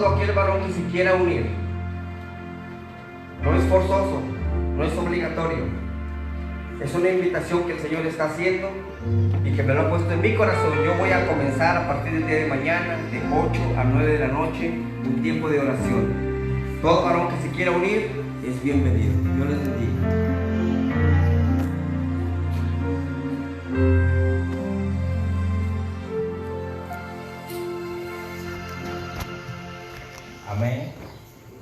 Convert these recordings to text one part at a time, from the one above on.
todo aquel varón que se quiera unir. No es forzoso, no es obligatorio. Es una invitación que el Señor está haciendo y que me lo ha puesto en mi corazón. Yo voy a comenzar a partir del día de mañana, de 8 a 9 de la noche, un tiempo de oración. Todo varón que se quiera unir es bienvenido. Dios les bendiga. Amén.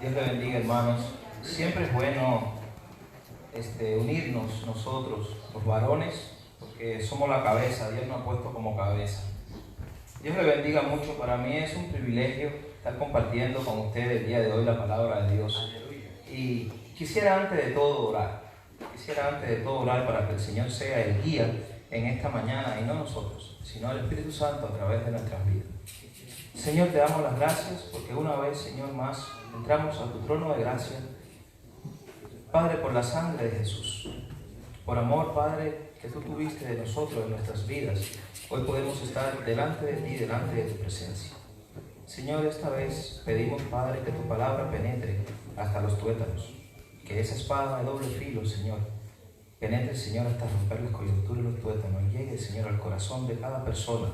Dios le bendiga, hermanos. Siempre es bueno unirnos nosotros, los varones, porque somos la cabeza. Dios nos ha puesto como cabeza. Dios le bendiga mucho. Para mí es un privilegio estar compartiendo con ustedes el día de hoy la palabra de Dios. Y quisiera antes de todo orar. Para que el Señor sea el guía en esta mañana, y no nosotros, sino el Espíritu Santo a través de nuestras vidas. Señor, te damos las gracias porque una vez, Señor, más entramos a tu trono de gracia. Padre, por la sangre de Jesús, por amor, Padre, que tú tuviste de nosotros en nuestras vidas, hoy podemos estar delante de ti, delante de tu presencia. Señor, esta vez pedimos, Padre, que tu palabra penetre hasta los tuétanos, que esa espada de doble filo, Señor, penetre, Señor, hasta romper las coyunturas y los tuétanos, y llegue, Señor, al corazón de cada persona,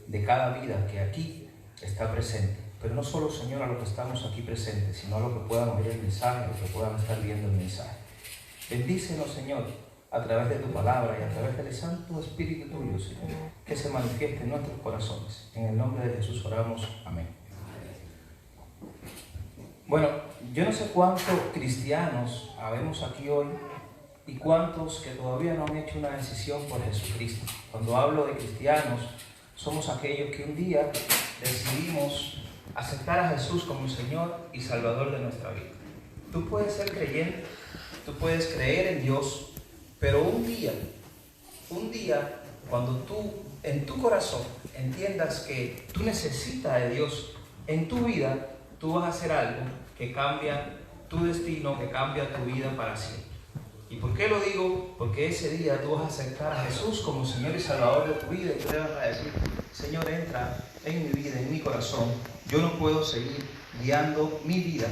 de cada vida que aquí está presente. Pero no solo, Señor, a los que estamos aquí presentes, sino a los que puedan oír el mensaje, a los que puedan estar viendo el mensaje. Bendícenos, Señor, a través de tu palabra y a través del Santo Espíritu tuyo, Señor, que se manifieste en nuestros corazones. En el nombre de Jesús oramos. Amén. Bueno, yo no sé cuántos cristianos habemos aquí hoy y cuántos que todavía no han hecho una decisión por Jesucristo. Cuando hablo de cristianos, somos aquellos que un día decidimos aceptar a Jesús como el Señor y Salvador de nuestra vida. Tú puedes ser creyente, tú puedes creer en Dios, pero un día, cuando tú en tu corazón entiendas que tú necesitas de Dios en tu vida, tú vas a hacer algo que cambia tu destino, que cambia tu vida para siempre. ¿Y por qué lo digo? Porque ese día tú vas a aceptar a Jesús como Señor y Salvador de tu vida y tú le vas a decir: Señor, entra en mi vida, en mi corazón. Yo no puedo seguir guiando mi vida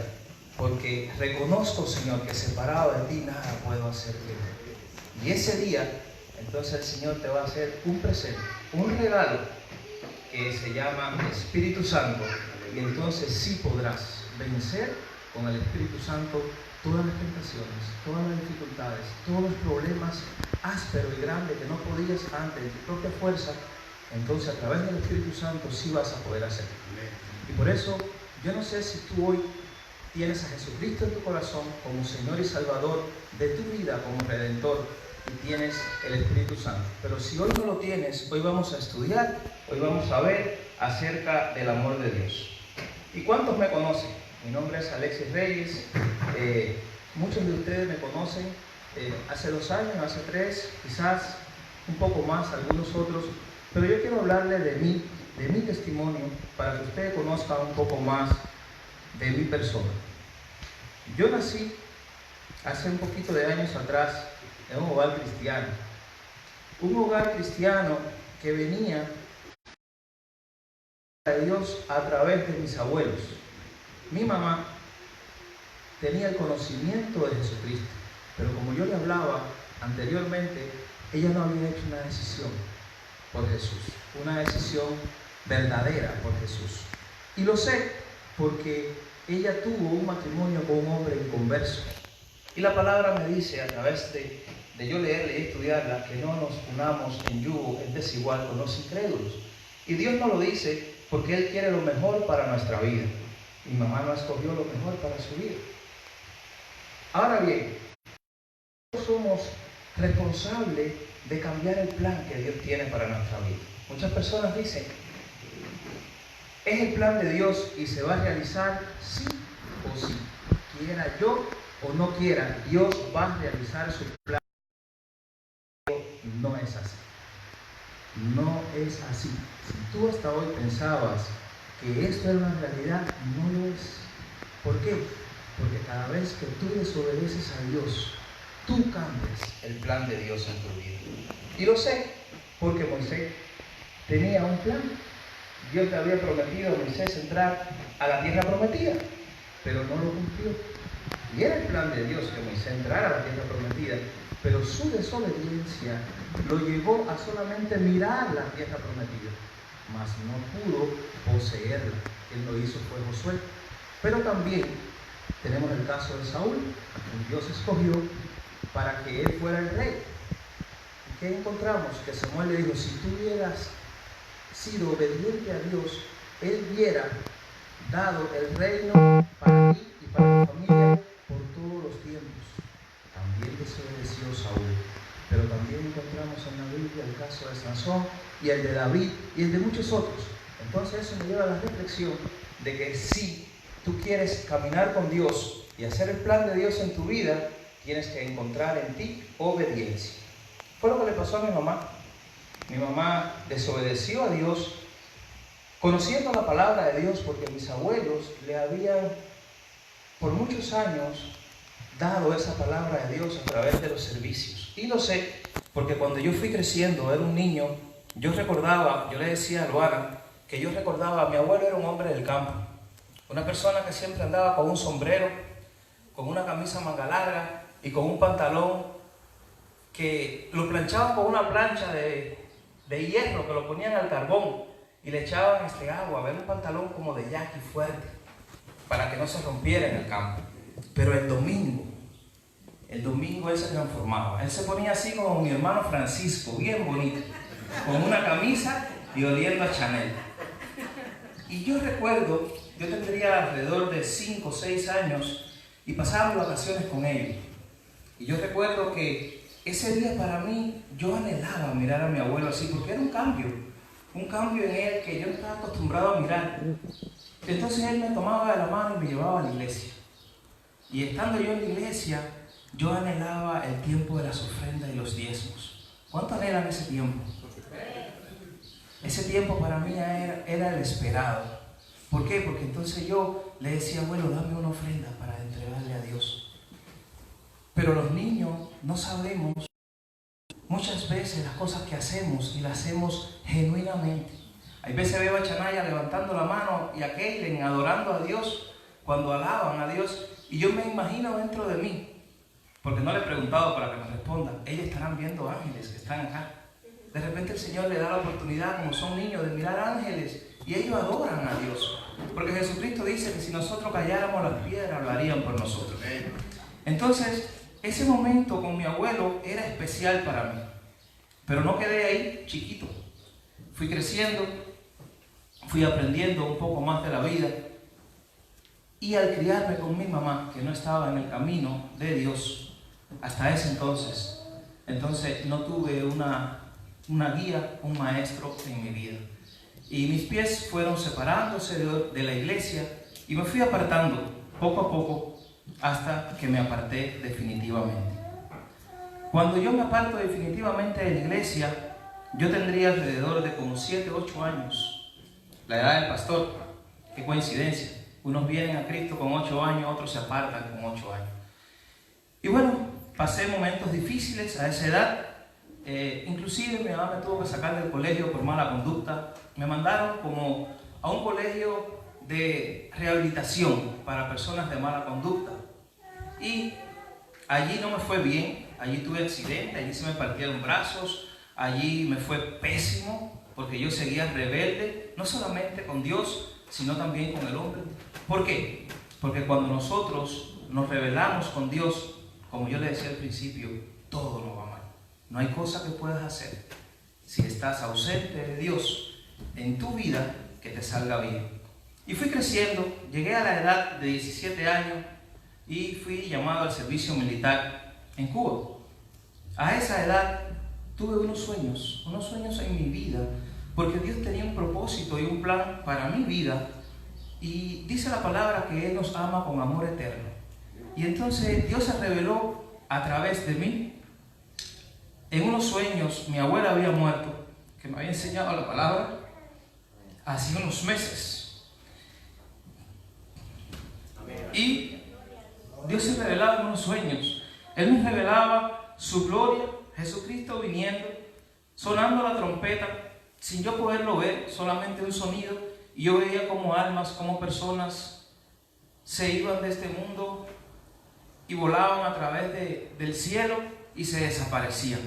porque reconozco, Señor, que separado de ti nada puedo hacer bien. Y ese día, entonces el Señor te va a hacer un presente, un regalo que se llama Espíritu Santo, y entonces sí podrás vencer con el Espíritu Santo todas las tentaciones, todas las dificultades, todos los problemas ásperos y grandes que no podías antes de tu propia fuerza. Entonces a través del Espíritu Santo sí vas a poder hacerlo. Y por eso yo no sé si tú hoy tienes a Jesucristo en tu corazón como Señor y Salvador de tu vida, como Redentor, y tienes el Espíritu Santo. Pero si hoy no lo tienes, hoy vamos a estudiar, hoy vamos a ver acerca del amor de Dios. ¿Y cuántos me conocen? Mi nombre es Alexis Reyes. Muchos de ustedes me conocen hace 2 años, hace 3, quizás un poco más, algunos otros. Pero yo quiero hablarles de mí, de mi testimonio, para que ustedes conozcan un poco más de mi persona. Yo nací hace un poquito de años atrás en un hogar cristiano. Un hogar cristiano que venía de Dios a través de mis abuelos. Mi mamá tenía el conocimiento de Jesucristo, pero como yo le hablaba anteriormente, ella no había hecho una decisión por Jesús, una decisión verdadera por Jesús. Y lo sé porque ella tuvo un matrimonio con un hombre inconverso. Y la palabra me dice, a través de yo leerla y estudiarla, que no nos unamos en yugo desigual con los incrédulos. Y Dios nos lo dice porque Él quiere lo mejor para nuestra vida. Mi mamá no escogió lo mejor para su vida. Ahora bien, nosotros somos responsables de cambiar el plan que Dios tiene para nuestra vida. Muchas personas dicen: es el plan de Dios y se va a realizar sí o sí. Quiera yo o no quiera, Dios va a realizar su plan. No es así. No es así. Si tú hasta hoy pensabas que esto era una realidad, no lo es. ¿Por qué? Porque cada vez que tú desobedeces a Dios, tú cambias el plan de Dios en tu vida. Y lo sé porque Moisés tenía un plan. Dios le había prometido a Moisés entrar a la tierra prometida, pero no lo cumplió. Y era el plan de Dios que Moisés entrara a la tierra prometida, pero su desobediencia lo llevó a solamente mirar la tierra prometida, mas no pudo poseerla. Quien lo hizo fue Josué. Pero también tenemos el caso de Saúl, a quien Dios escogió para que él fuera el rey. ¿Y qué encontramos? Que Samuel le dijo: si tú hubieras sido obediente a Dios, él hubiera dado el reino para ti y para tu familia por todos los tiempos. También desobedeció Saúl. Pero también encontramos en la Biblia el caso de Sansón y el de David y el de muchos otros. Entonces eso me lleva a la reflexión de que si tú quieres caminar con Dios y hacer el plan de Dios en tu vida, tienes que encontrar en ti obediencia. Fue lo que le pasó a mi mamá. Mi mamá desobedeció a Dios, conociendo la palabra de Dios, porque mis abuelos le habían por muchos años dado esa palabra de Dios a través de los servicios. Y lo sé, porque cuando yo fui creciendo, era un niño, yo le decía a Luana, que yo recordaba, mi abuelo era un hombre del campo, una persona que siempre andaba con un sombrero, con una camisa manga larga y con un pantalón que lo planchaban con una plancha de hierro, que lo ponían al carbón y le echaban agua, era un pantalón como de yaqui fuerte, para que no se rompiera en el campo. Pero el domingo él se transformaba. Él se ponía así como mi hermano Francisco, bien bonito, con una camisa y oliendo a Chanel. Y yo recuerdo, yo tendría alrededor de 5 o 6 años y pasaba mis vacaciones con ellos. Y yo recuerdo que ese día para mí, yo anhelaba mirar a mi abuelo así, porque era un cambio en él que yo no estaba acostumbrado a mirar. Entonces él me tomaba de la mano y me llevaba a la iglesia. Y estando yo en la iglesia, yo anhelaba el tiempo de las ofrendas y los diezmos. ¿Cuánto anhelan ese tiempo? Ese tiempo para mí era el esperado. ¿Por qué? Porque entonces yo le decía: abuelo, dame una ofrenda para entregarle a Dios. Pero los niños no sabemos muchas veces las cosas que hacemos y las hacemos genuinamente. Hay veces veo a Chanaya levantando la mano y a Keilen adorando a Dios cuando alaban a Dios, y yo me imagino dentro de mí, porque no le he preguntado para que me respondan, ellos estarán viendo ángeles que están acá. De repente el Señor le da la oportunidad, como son niños, de mirar ángeles y ellos adoran a Dios, porque Jesucristo dice que si nosotros calláramos las piedras lo harían por nosotros. Entonces ese momento con mi abuelo era especial para mí, pero no quedé ahí chiquito. Fui creciendo, fui aprendiendo un poco más de la vida, y al criarme con mi mamá, que no estaba en el camino de Dios hasta ese entonces no tuve una guía, un maestro en mi vida, y mis pies fueron separándose de la iglesia y me fui apartando poco a poco hasta que me aparté definitivamente. Cuando yo me aparto definitivamente de la iglesia, yo tendría alrededor de como 7, 8 años, la edad del pastor. Qué coincidencia, unos vienen a Cristo con 8 años, otros se apartan con 8 años. Y bueno, pasé momentos difíciles a esa edad. Inclusive mi mamá me tuvo que sacar del colegio por mala conducta. Me mandaron como a un colegio de rehabilitación para personas de mala conducta, y allí no me fue bien. Allí tuve accidente, allí se me partieron brazos, allí me fue pésimo, porque yo seguía rebelde, no solamente con Dios, sino también con el hombre. ¿Por qué? Porque cuando nosotros nos rebelamos con Dios, como yo le decía al principio, todo nos va mal. No hay cosa que puedas hacer si estás ausente de Dios en tu vida que te salga bien. Y fui creciendo, llegué a la edad de 17 años y fui llamado al servicio militar en Cuba. A esa edad tuve unos sueños en mi vida, porque Dios tenía un propósito y un plan para mi vida, y dice la palabra que Él nos ama con amor eterno. Y entonces Dios se reveló a través de mí. En unos sueños, mi abuela había muerto, que me había enseñado la palabra hace unos meses. Y Dios se revelaba en unos sueños. Él nos revelaba su gloria, Jesucristo viniendo, sonando la trompeta, sin yo poderlo ver, solamente un sonido, y yo veía como almas, como personas se iban de este mundo y volaban a través del cielo y se desaparecían.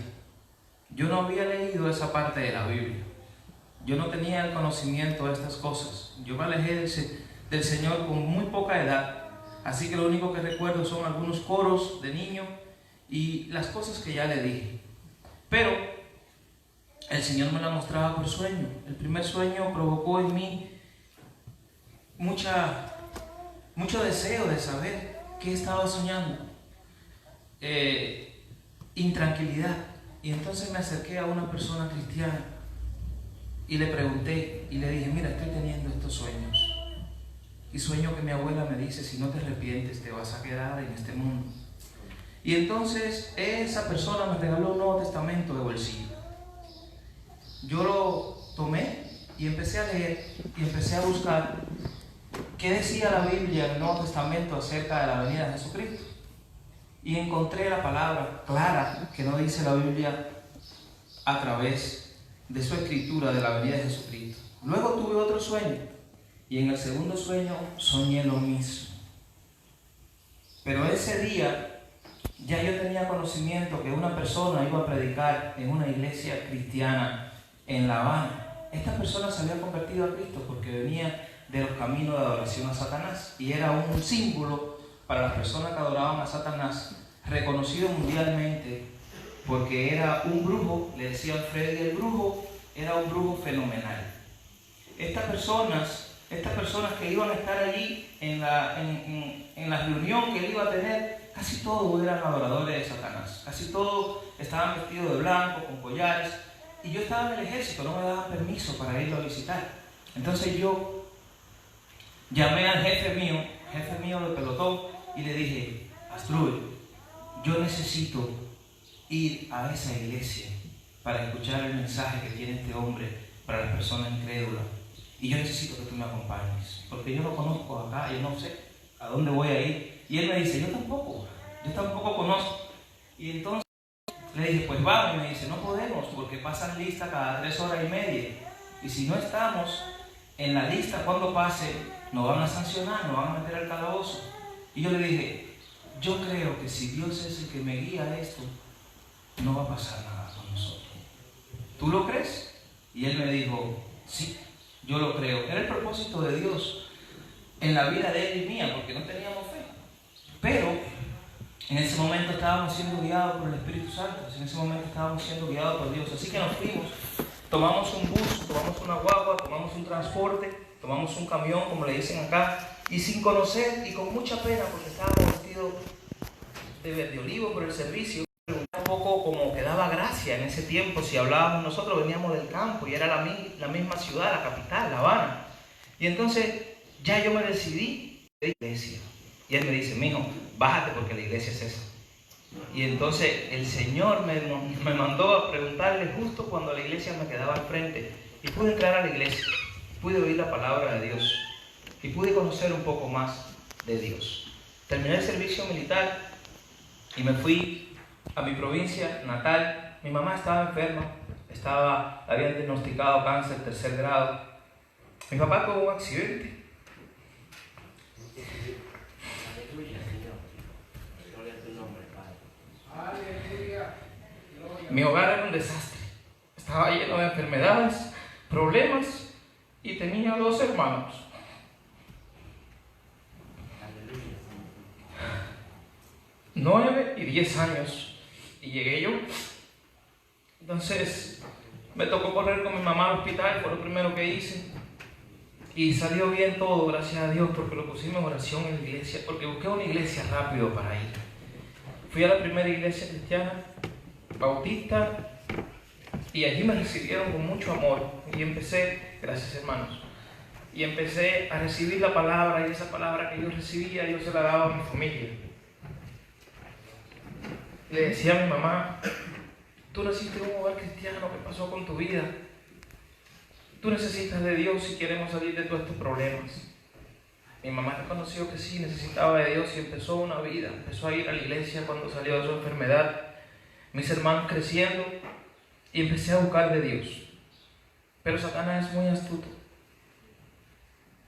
Yo no había leído esa parte de la Biblia. Yo no tenía el conocimiento de estas cosas. Yo me alejé del Señor con muy poca edad. Así que lo único que recuerdo son algunos coros de niño y las cosas que ya le dije. Pero el Señor me la mostraba por sueño. El primer sueño provocó en mí mucho deseo de saber qué estaba soñando. Intranquilidad. Y entonces me acerqué a una persona cristiana y le pregunté y le dije: mira, estoy teniendo estos sueños. Y sueño que mi abuela me dice: si no te arrepientes te vas a quedar en este mundo. Y entonces esa persona me regaló un Nuevo Testamento de bolsillo. Yo lo tomé y empecé a leer y empecé a buscar qué decía la Biblia en el Nuevo Testamento acerca de la venida de Jesucristo. Y encontré la palabra clara que no dice la Biblia a través de su escritura de la venida de Jesucristo. Luego tuve otro sueño y en el segundo sueño soñé lo mismo. Pero ese día ya yo tenía conocimiento que una persona iba a predicar en una iglesia cristiana en La Habana. Esta persona se había convertido a Cristo porque venía de los caminos de adoración a Satanás y era un símbolo para las personas que adoraban a Satanás, reconocido mundialmente porque era un brujo. Le decían Freddy el brujo. Era un brujo fenomenal. Estas personas que iban a estar allí en la reunión que él iba a tener, casi todos eran adoradores de Satanás. Casi todos estaban vestidos de blanco, con collares. Y yo estaba en el ejército, no me daban permiso para irlo a visitar. Entonces yo llamé al jefe mío de pelotón, y le dije: Astrubel, yo necesito ir a esa iglesia para escuchar el mensaje que tiene este hombre para las personas incrédulas. Y yo necesito que tú me acompañes, porque yo no conozco acá, yo no sé a dónde voy a ir. Y él me dice: yo tampoco conozco. Y entonces le dije: pues vamos. Y me dice: no podemos, porque pasan lista cada 3 horas y media. Y si no estamos en la lista cuando pase, nos van a sancionar, nos van a meter al calabozo. Y yo le dije: yo creo que si Dios es el que me guía a esto, no va a pasar nada con nosotros. ¿Tú lo crees? Y él me dijo: sí, yo lo creo. Era el propósito de Dios en la vida de él y mía, porque no teníamos fe. Pero en ese momento estábamos siendo guiados por el Espíritu Santo. En ese momento estábamos siendo guiados por Dios. Así que nos fuimos. Tomamos un bus, tomamos una guagua, tomamos un transporte, tomamos un camión, como le dicen acá, y sin conocer y con mucha pena, porque estábamos vestidos de olivo por el servicio, un poco como que daba gracia en ese tiempo. Si hablábamos, nosotros veníamos del campo y era la misma ciudad, la capital, La Habana. Y entonces ya yo me decidí de iglesia. Y él me dice: mijo, bájate porque la iglesia es esa. Y entonces el Señor me mandó a preguntarle justo cuando la iglesia me quedaba al frente. Y pude entrar a la iglesia, pude oír la palabra de Dios y pude conocer un poco más de Dios. Terminé el servicio militar y me fui a mi provincia natal. Mi mamá estaba enferma, le habían diagnosticado cáncer 3er grado. Mi papá tuvo un accidente. Mi hogar era un desastre. Estaba lleno de enfermedades, problemas, y tenía 2 hermanos. Aleluya. 9 y 10 años. Y llegué yo. Entonces me tocó correr con mi mamá al hospital, fue lo primero que hice. Y salió bien todo, gracias a Dios, porque lo pusimos en oración en la iglesia, porque busqué una iglesia rápido para ir. Fui a la primera iglesia cristiana bautista y allí me recibieron con mucho amor. Y empecé, gracias hermanos, y empecé a recibir la palabra, y esa palabra que yo recibía yo se la daba a mi familia. Le decía a mi mamá: tú naciste en un hogar cristiano, ¿qué pasó con tu vida? Tú necesitas de Dios si queremos salir de todos estos problemas. Mi mamá reconoció que sí, necesitaba de Dios y empezó una vida. Empezó a ir a la iglesia cuando salió de su enfermedad. Mis hermanos creciendo y empecé a buscar de Dios. Pero Satanás es muy astuto.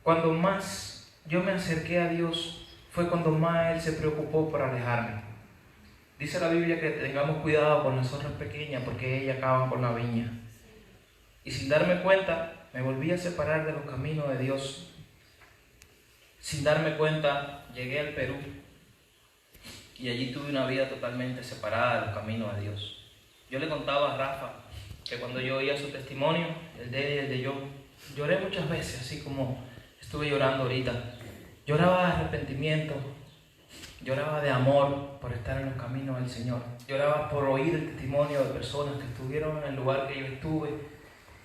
Cuando más yo me acerqué a Dios, fue cuando más Él se preocupó por alejarme. Dice la Biblia que tengamos cuidado con las zorras pequeñas porque ellas acaban con la viña. Y sin darme cuenta, me volví a separar de los caminos de Dios. Sin darme cuenta, llegué al Perú y allí tuve una vida totalmente separada de los caminos de Dios. Yo le contaba a Rafa que cuando yo oía su testimonio, el de él y el de yo, lloré muchas veces, así como estuve llorando ahorita. Lloraba de arrepentimiento, lloraba de amor por estar en los caminos del Señor. Lloraba por oír el testimonio de personas que estuvieron en el lugar que yo estuve.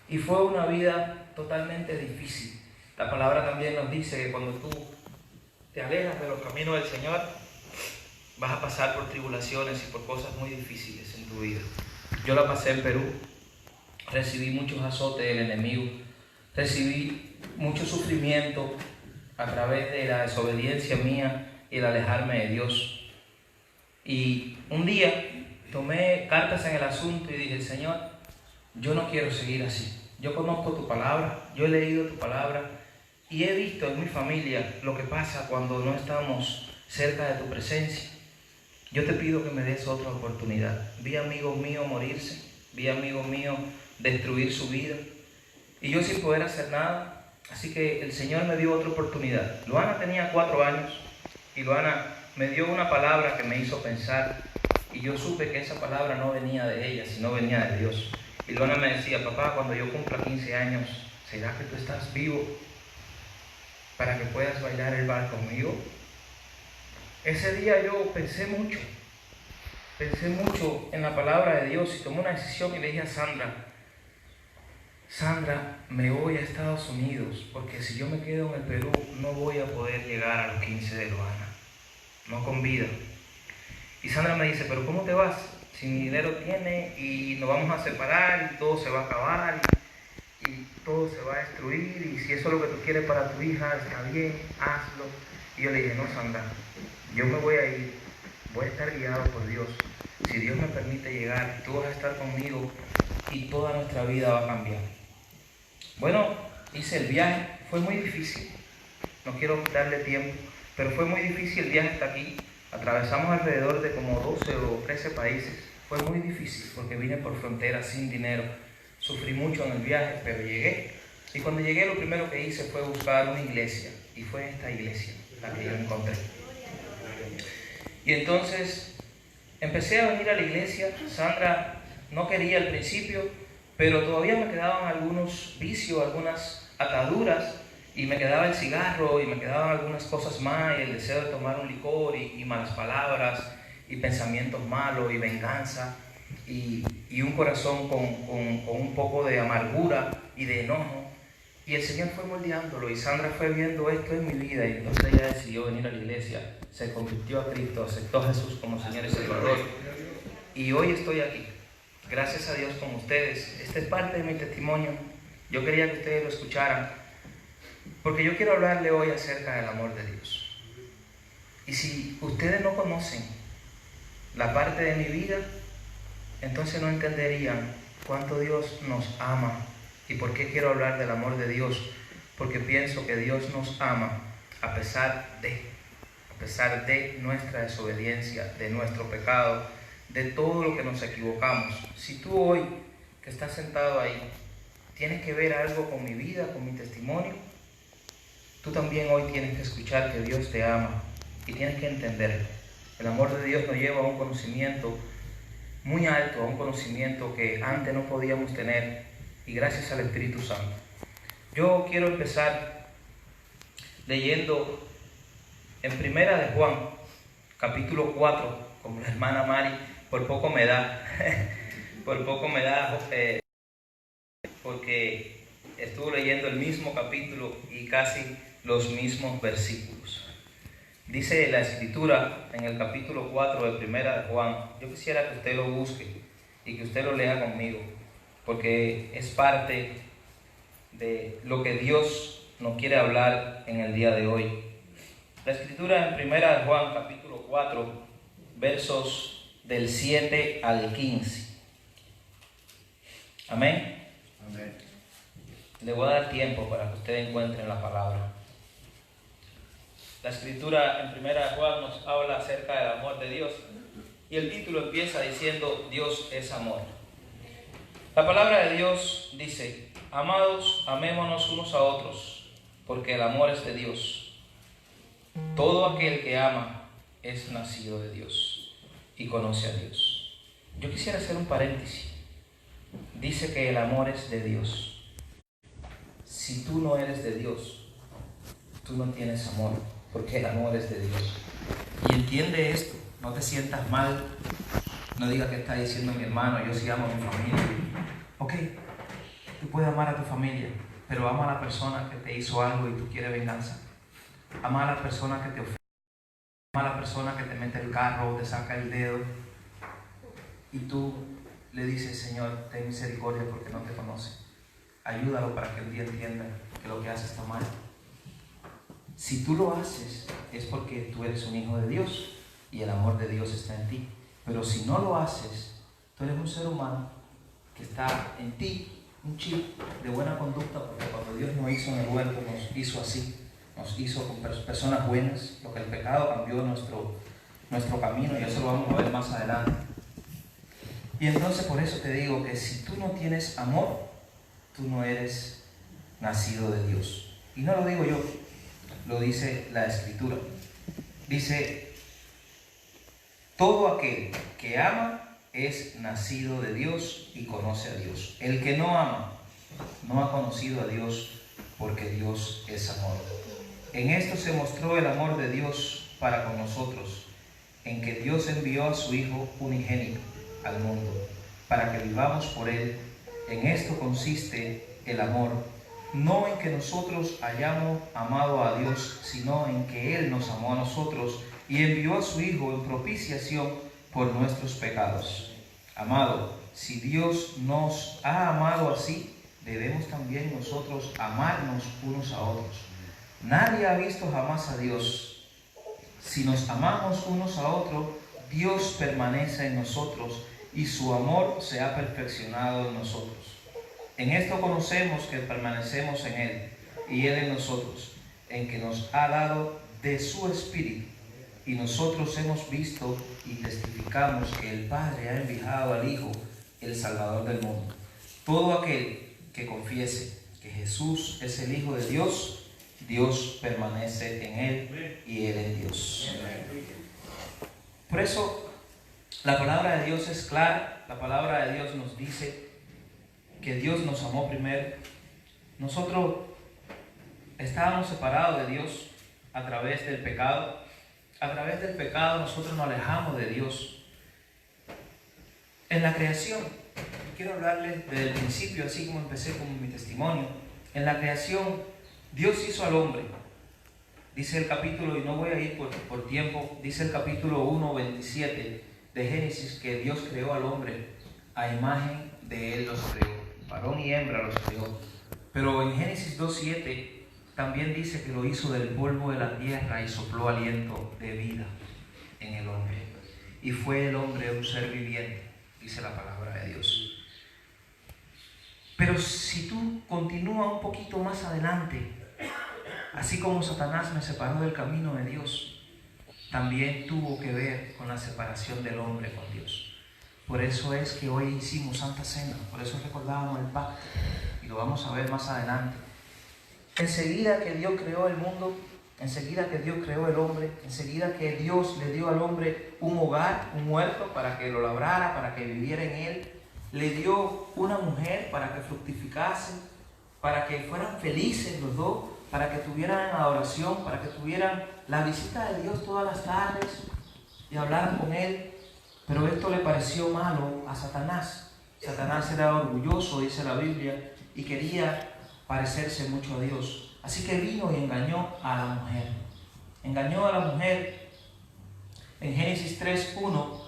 Y fue una vida totalmente difícil. La palabra también nos dice que cuando tú te alejas de los caminos del Señor, vas a pasar por tribulaciones y por cosas muy difíciles en tu vida. Yo la pasé en Perú, recibí muchos azotes del enemigo, recibí mucho sufrimiento a través de la desobediencia mía y el alejarme de Dios. Y un día tomé cartas en el asunto y dije: Señor, yo no quiero seguir así. Yo conozco tu palabra, yo he leído tu palabra y he visto en mi familia lo que pasa cuando no estamos cerca de tu presencia. Yo te pido que me des otra oportunidad. Vi amigos míos morirse, vi amigos míos destruir su vida y yo sin poder hacer nada. Así que el Señor me dio otra oportunidad. Luana tenía 4 años y Luana me dio una palabra que me hizo pensar y yo supe que esa palabra no venía de ella, sino venía de Dios. Y Luana me decía: papá, cuando yo cumpla 15 años, ¿será que tú estás vivo para que puedas bailar el vals conmigo? Ese día yo pensé mucho en la palabra de Dios y tomé una decisión y le dije a Sandra, me voy a Estados Unidos porque si yo me quedo en el Perú no voy a poder llegar a los 15 de Luana, no con vida. Y Sandra me dice: pero ¿cómo te vas? Si mi dinero tiene y nos vamos a separar y todo se va a acabar y todo se va a destruir, y si eso es lo que tú quieres para tu hija, está bien, hazlo. Y yo le dije: no, Sandra, yo me voy a ir, voy a estar guiado por Dios. Si Dios me permite llegar, tú vas a estar conmigo y toda nuestra vida va a cambiar. Bueno, hice el viaje, fue muy difícil, no quiero darle tiempo, pero fue muy difícil el viaje hasta aquí. Atravesamos alrededor de como 12 o 13 países. Fue muy difícil porque vine por frontera sin dinero. Sufrí mucho en el viaje, pero llegué. Y cuando llegué, lo primero que hice fue buscar una iglesia. Y fue esta iglesia la que yo encontré. Y entonces empecé a venir a la iglesia. Sandra no quería al principio, pero todavía me quedaban algunos vicios, algunas ataduras. Y me quedaba el cigarro y me quedaban algunas cosas más, y el deseo de tomar un licor y malas palabras y pensamientos malos y venganza y un corazón con un poco de amargura y de enojo. Y el Señor fue moldeándolo y Sandra fue viendo esto en mi vida y entonces ella decidió venir a la iglesia, se convirtió a Cristo, aceptó a Jesús como Señor y Salvador. Y hoy estoy aquí, gracias a Dios con ustedes. Esta es parte de mi testimonio. Yo quería que ustedes lo escucharan, porque yo quiero hablarle hoy acerca del amor de Dios. Y si ustedes no conocen la parte de mi vida, entonces no entenderían cuánto Dios nos ama y por qué quiero hablar del amor de Dios. Porque pienso que Dios nos ama a pesar de nuestra desobediencia, de nuestro pecado, de todo lo que nos equivocamos. Si tú hoy, que estás sentado ahí, tienes que ver algo con mi vida, con mi testimonio, tú también hoy tienes que escuchar que Dios te ama y tienes que entenderlo. El amor de Dios nos lleva a un conocimiento muy alto, a un conocimiento que antes no podíamos tener, y gracias al Espíritu Santo. Yo quiero empezar leyendo en Primera de Juan, capítulo 4, como la hermana Mari, por poco me da, porque estuve leyendo el mismo capítulo y casi los mismos versículos. Dice la Escritura en el capítulo 4 de Primera de Juan. Yo quisiera que usted lo busque y que usted lo lea conmigo, porque es parte de lo que Dios nos quiere hablar en el día de hoy. La Escritura en Primera de Juan, capítulo 4, versos del 7 al 15. Amén. Amén. Le voy a dar tiempo para que ustedes encuentren la palabra. La escritura en 1 Juan nos habla acerca del amor de Dios y el título empieza diciendo Dios es amor. La palabra de Dios dice: amados, amémonos unos a otros, porque el amor es de Dios. Todo aquel que ama es nacido de Dios y conoce a Dios. Yo quisiera hacer un paréntesis. Dice que el amor es de Dios. Si tú no eres de Dios, tú no tienes amor, porque el amor es de Dios. Y entiende esto, no te sientas mal, no digas que está diciendo mi hermano, yo sí amo a mi familia. Ok, tú puedes amar a tu familia, pero ama a la persona que te hizo algo y tú quieres venganza. Ama a la persona que te ofende, ama a la persona que te mete el carro, te saca el dedo y tú le dices: Señor, ten misericordia porque no te conoce. Ayúdalo para que un día entienda que lo que hace está mal. Si tú lo haces es porque tú eres un hijo de Dios y el amor de Dios está en ti. Pero si no lo haces, tú eres un ser humano que está en ti, un chip de buena conducta, porque cuando Dios nos hizo en el huerto, nos hizo así, nos hizo con personas buenas, lo que el pecado cambió nuestro camino, y eso lo vamos a ver más adelante. Y entonces por eso te digo que si tú no tienes amor, tú no eres nacido de Dios. Y no lo digo yo, lo dice la Escritura. Dice: todo aquel que ama es nacido de Dios y conoce a Dios. El que no ama no ha conocido a Dios, porque Dios es amor. En esto se mostró el amor de Dios para con nosotros, en que Dios envió a su Hijo unigénito al mundo, para que vivamos por Él. En esto consiste el amor, no en que nosotros hayamos amado a Dios, sino en que Él nos amó a nosotros y envió a su Hijo en propiciación por nuestros pecados. Amado, si Dios nos ha amado así, debemos también nosotros amarnos unos a otros. Nadie ha visto jamás a Dios. Si nos amamos unos a otros, Dios permanece en nosotros y su amor se ha perfeccionado en nosotros. En esto conocemos que permanecemos en Él y Él en nosotros, en que nos ha dado de su Espíritu. Y nosotros hemos visto y testificamos que el Padre ha enviado al Hijo, el Salvador del mundo. Todo aquel que confiese que Jesús es el Hijo de Dios, Dios permanece en Él y Él en Dios. Por eso la palabra de Dios es clara. La palabra de Dios nos dice que Dios nos amó primero. Nosotros estábamos separados de Dios a través del pecado. A través del pecado nosotros nos alejamos de Dios. En la creación, quiero hablarles desde el principio, así como empecé con mi testimonio. En la creación, Dios hizo al hombre. Dice el capítulo, y no voy a ir por tiempo, dice el capítulo 1:27 de Génesis, que Dios creó al hombre, a imagen de Él los creó, varón y hembra los creó. Pero en Génesis 2:7 también dice que lo hizo del polvo de la tierra y sopló aliento de vida en el hombre. Y fue el hombre un ser viviente, dice la palabra de Dios. Pero si tú continúas un poquito más adelante, así como Satanás me separó del camino de Dios, también tuvo que ver con la separación del hombre con Dios. Por eso es que hoy hicimos Santa Cena, por eso recordábamos el pacto, y lo vamos a ver más adelante. Enseguida que Dios creó el mundo, enseguida que Dios creó el hombre, enseguida que Dios le dio al hombre un hogar, un huerto para que lo labrara, para que viviera en él, le dio una mujer para que fructificasen, para que fueran felices los dos, para que tuvieran adoración, para que tuvieran la visita de Dios todas las tardes y hablaran con Él. Pero esto le pareció malo a Satanás. Satanás era orgulloso, dice la Biblia, y quería parecerse mucho a Dios. Así que vino y engañó a la mujer. Engañó a la mujer en Génesis 3:1,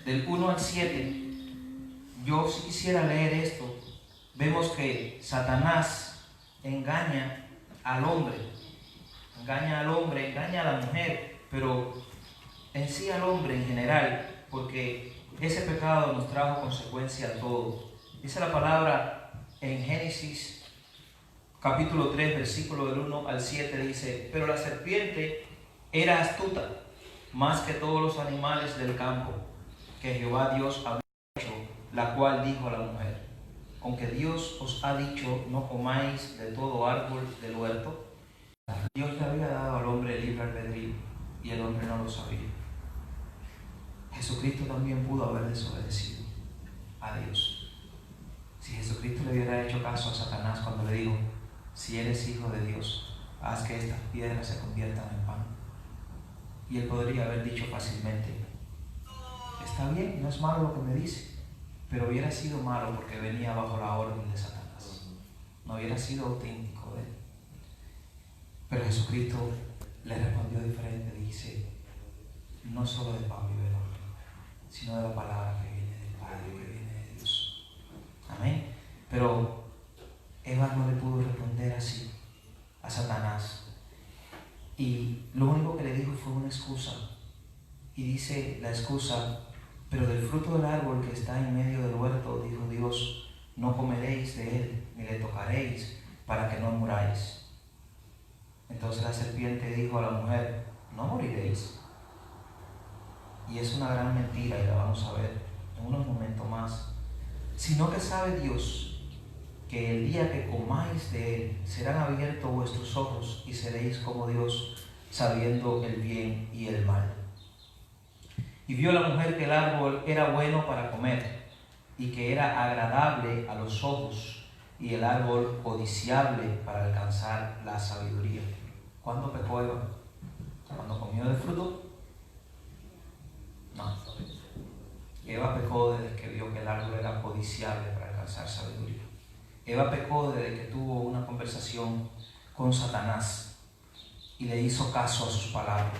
del 1 al 7. Yo si quisiera leer esto, vemos que Satanás engaña al hombre, engaña a la mujer, pero en sí al hombre en general, porque ese pecado nos trajo consecuencia a todos. Dice la palabra en Génesis capítulo 3, versículo del 1 al 7 dice: pero la serpiente era astuta más que todos los animales del campo que Jehová Dios había hecho, la cual dijo a la mujer: aunque Dios os ha dicho, no comáis de todo árbol del huerto. Dios le había dado al hombre libre albedrío y el hombre no lo sabía. Jesucristo también pudo haber desobedecido a Dios. Si Jesucristo le hubiera hecho caso a Satanás cuando le dijo: si eres hijo de Dios, haz que estas piedras se conviertan en pan. Y él podría haber dicho fácilmente: está bien, no es malo lo que me dice, pero hubiera sido malo porque venía bajo la orden de Satanás. No hubiera sido auténtico de él. Pero Jesucristo le respondió diferente. Dice: no solo de pan vive el hombre, sino de la palabra que viene del Padre, que viene de Dios. Amén. Pero Eva no le pudo responder así a Satanás. Y lo único que le dijo fue una excusa. Y dice la excusa: pero del fruto del árbol que está en medio del huerto, dijo Dios, no comeréis de él, ni le tocaréis, para que no muráis. Entonces la serpiente dijo a la mujer: no moriréis. Y es una gran mentira, y la vamos a ver en unos momentos más. Sino que sabe Dios que el día que comáis de él, serán abiertos vuestros ojos y seréis como Dios, sabiendo el bien y el mal. Y vio la mujer que el árbol era bueno para comer, y que era agradable a los ojos, y el árbol codiciable para alcanzar la sabiduría. ¿Cuándo pecó Eva? ¿Cuando comió del fruto? No. Eva pecó desde que vio que el árbol era codiciable para alcanzar sabiduría. Eva pecó desde que tuvo una conversación con Satanás y le hizo caso a sus palabras.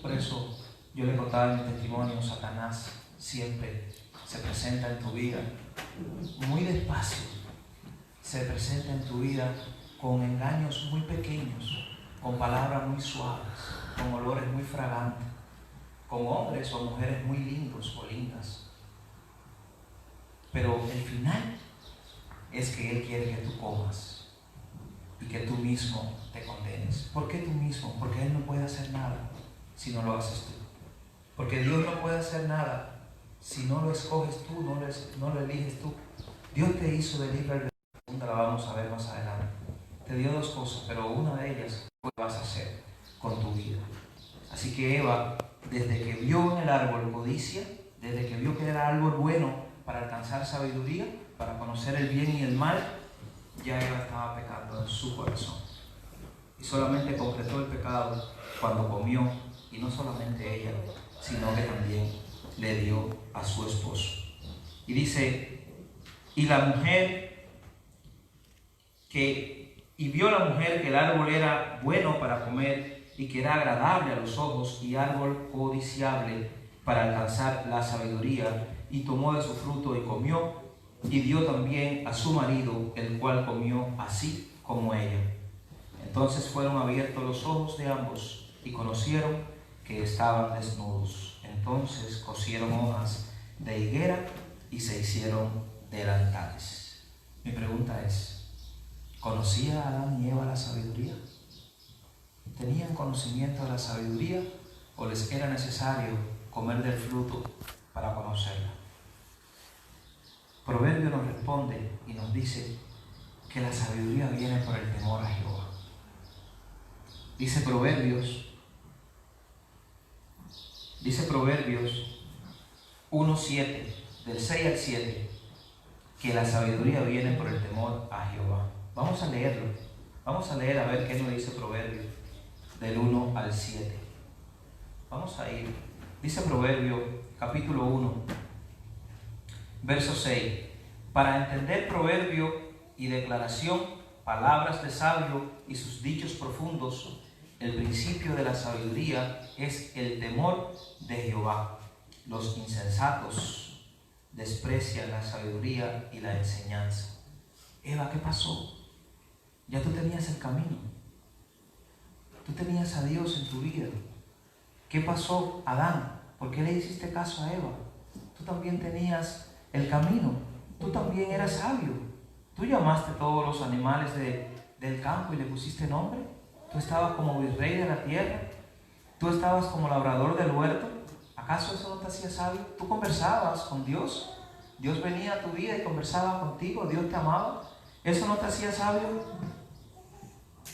Por eso yo le contaba en mi testimonio: Satanás siempre se presenta en tu vida muy despacio, se presenta en tu vida con engaños muy pequeños, con palabras muy suaves, con olores muy fragantes, con hombres o mujeres muy lindos o lindas. Pero el final es que Él quiere que tú comas y que tú mismo te condenes. ¿Por qué tú mismo? Porque Él no puede hacer nada si no lo haces tú. Porque Dios no puede hacer nada si no lo escoges tú, no lo eliges tú. Dios te hizo de libre albedrío. La vamos a ver más adelante. Te dio dos cosas, pero una de ellas lo que vas a hacer con tu vida. Así que Eva, desde que vio en el árbol codicia, desde que vio que era árbol bueno para alcanzar sabiduría, para conocer el bien y el mal, ya Eva estaba pecando en su corazón. Y solamente concretó el pecado cuando comió, y no solamente ella, sino que también le dio a su esposo. Y dice: y vio la mujer que el árbol era bueno para comer y que era agradable a los ojos y árbol codiciable para alcanzar la sabiduría, y tomó de su fruto y comió, y dio también a su marido, el cual comió así como ella. Entonces fueron abiertos los ojos de ambos y conocieron que estaban desnudos. Entonces cosieron hojas de higuera y se hicieron delantales. Mi pregunta es: ¿conocía Adán y Eva la sabiduría? ¿Tenían conocimiento de la sabiduría o les era necesario comer del fruto para conocerla? Proverbio nos responde y nos dice que la sabiduría viene por el temor a Jehová. Dice Proverbios 1:7, del 6 al 7, que la sabiduría viene por el temor a Jehová. Vamos a leerlo. Vamos a leer a ver qué nos dice Proverbio del 1 al 7. Vamos a ir. Dice Proverbio capítulo 1, verso 6. Para entender proverbio y declaración, palabras de sabio y sus dichos profundos, el principio de la sabiduría es el temor de Jehová. Los insensatos desprecian la sabiduría y la enseñanza. Eva, ¿qué pasó? Ya tú tenías el camino. Tú tenías a Dios en tu vida. ¿Qué pasó, Adán? ¿Por qué le hiciste caso a Eva? Tú también tenías el camino. Tú también eras sabio. Tú llamaste a todos los animales del campo y le pusiste nombre? ¿Tú estabas como virrey de la tierra? ¿Tú estabas como labrador del huerto? ¿Acaso eso no te hacía sabio? ¿Tú conversabas con Dios? Dios venía a tu vida y conversaba contigo, Dios te amaba. ¿Eso no te hacía sabio?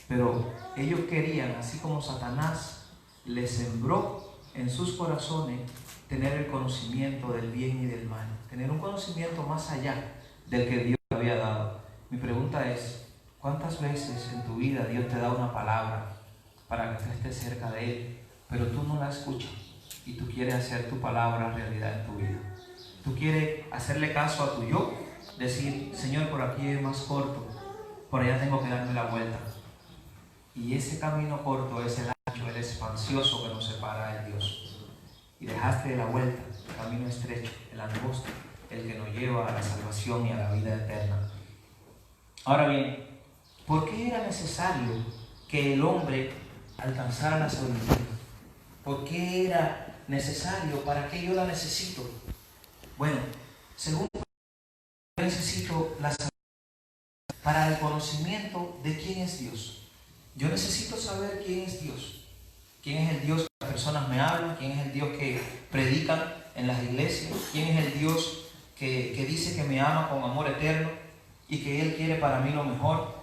Pero ellos querían, así como Satanás les sembró en sus corazones, tener el conocimiento del bien y del mal, tener un conocimiento más allá del que Dios te había dado. Mi pregunta es, ¿cuántas veces en tu vida Dios te da una palabra para que tú estés cerca de Él, pero tú no la escuchas y tú quieres hacer tu palabra realidad en tu vida? Tú quieres hacerle caso a tu yo, decir, Señor, por aquí es más corto, por allá tengo que darme la vuelta. Y ese camino corto es el ancho, el espacioso que nos separa de Dios. Y dejaste de la vuelta, el camino estrecho, el angosto, el que nos lleva a la salvación y a la vida eterna. Ahora bien, ¿por qué era necesario que el hombre alcanzara la sabiduría? ¿Por qué era necesario? ¿Para qué yo la necesito? Bueno, según yo necesito la sabiduría para el conocimiento de quién es Dios. Yo necesito saber quién es Dios. ¿Quién es el Dios que las personas me hablan? ¿Quién es el Dios que predican en las iglesias? ¿Quién es el Dios que dice que me ama con amor eterno y que Él quiere para mí lo mejor?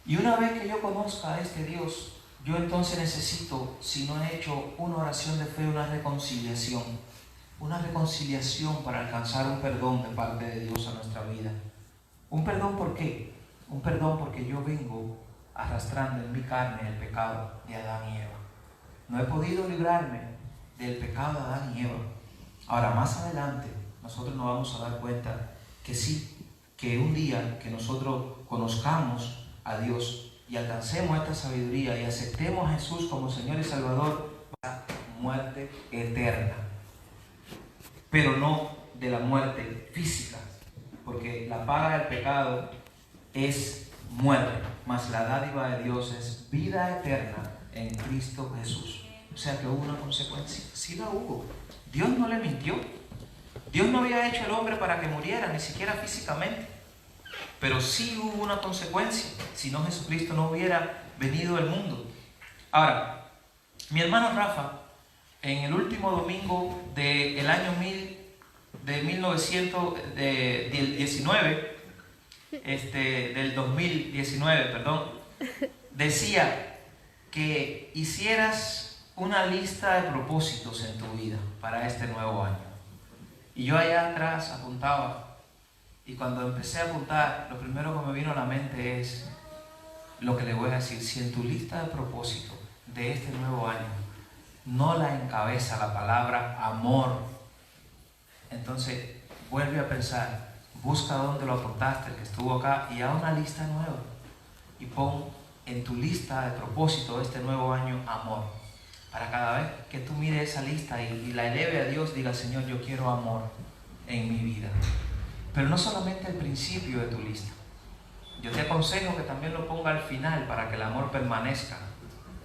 Y una vez que yo conozca a este Dios, yo entonces necesito, si no he hecho una oración de fe, una reconciliación. Una reconciliación para alcanzar un perdón de parte de Dios a nuestra vida. ¿Un perdón por qué? Un perdón porque yo vengo arrastrando en mi carne el pecado de Adán y Eva. No he podido librarme del pecado de Adán y Eva. Ahora, más adelante, nosotros nos vamos a dar cuenta que sí, que un día que nosotros conozcamos a Dios y alcancemos esta sabiduría y aceptemos a Jesús como Señor y Salvador, va a muerte eterna. Pero no de la muerte física, porque la paga del pecado es muerte, mas la dádiva de Dios es vida eterna en Cristo Jesús. O sea que hubo una consecuencia. Sí la hubo. Dios no le mintió. Dios no había hecho el hombre para que muriera, ni siquiera físicamente. Pero sí hubo una consecuencia. Si no, Jesucristo no hubiera venido al mundo. Ahora, mi hermano Rafa, en el último domingo del año 1919, del 2019, perdón, decía que hicieras una lista de propósitos en tu vida para este nuevo año. Y yo allá atrás apuntaba, y cuando empecé a apuntar, lo primero que me vino a la mente es lo que le voy a decir. Si en tu lista de propósitos de este nuevo año no la encabeza la palabra amor, entonces vuelve a pensar, busca dónde lo apuntaste, el que estuvo acá, y haz una lista nueva. Y pon en tu lista de propósito de este nuevo año amor. Para cada vez que tú mires esa lista y la eleve a Dios, diga, Señor, yo quiero amor en mi vida. Pero no solamente al principio de tu lista. Yo te aconsejo que también lo ponga al final para que el amor permanezca.